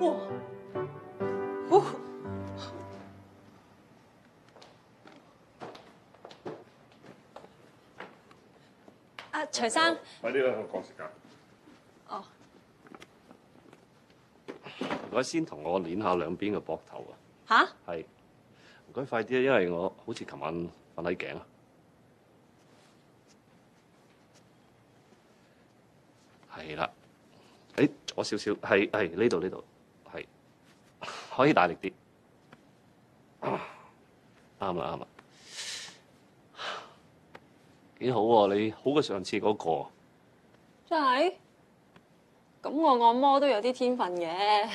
哇！哦！阿徐生，快啲啦，我趕時間。哦。唔該，先同我攣下兩邊嘅膊頭啊。吓？係。唔該，快啲啊，因為我好似琴晚瞓喺頸啊。係啦。誒，左少少，係呢度，係。可以大力啲。啱啦。幾好喎，你好過上次嗰個。真係？咁我按摩都有啲天分嘅，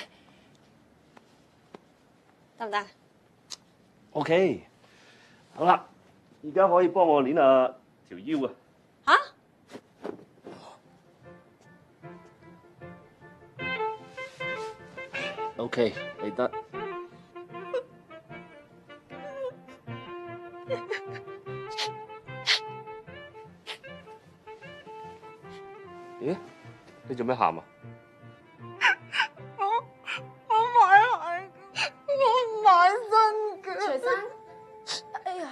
得唔得？OK， 好啦，而家可以幫我攣下條腰啊。吓？OK， 你得。咦？你做咩喊啊？我買鞋，我買新嘅。徐生，哎呀，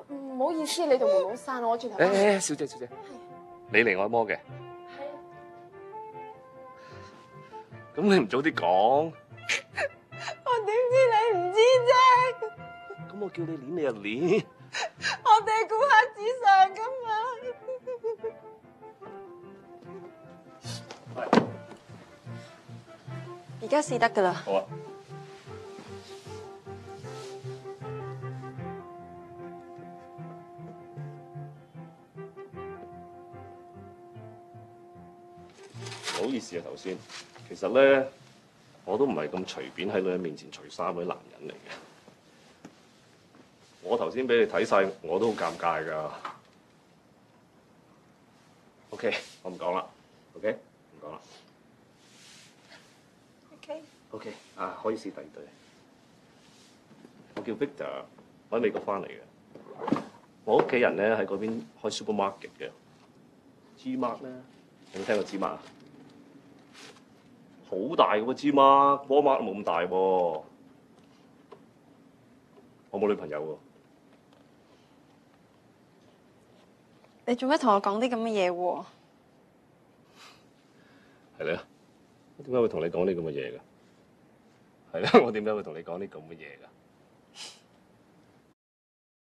唔好意思，你度門好閂，我轉頭。小姐，你嚟按摩嘅？係啊。咁你唔早啲講？我點知你唔知啫？咁我叫你攣你就攣。我哋顧客至上噶嘛。而家試得噶啦。好啊。唔好意思啊，頭先，其實咧，我都唔係咁隨便喺女人面前除衫嗰啲男人嚟嘅。我頭先俾你睇晒，我都好尷尬㗎。OK， 我唔講啦。OK， 唔講啦。OK， 啊，可以試第二對。我叫 Victor， 我喺美國翻嚟嘅。我屋企人咧喺嗰邊開 supermarket 嘅。G-Mark 咧，有冇聽過 G-Mark 啊？好大嘅喎 G-Mark，Walmart 冇咁大喎。我冇女朋友喎。你做咩同我講啲咁嘅嘢喎？係咧，我點解會同你講啲咁嘅嘢㗎？係咧，我點解會同你講啲咁嘅嘢㗎？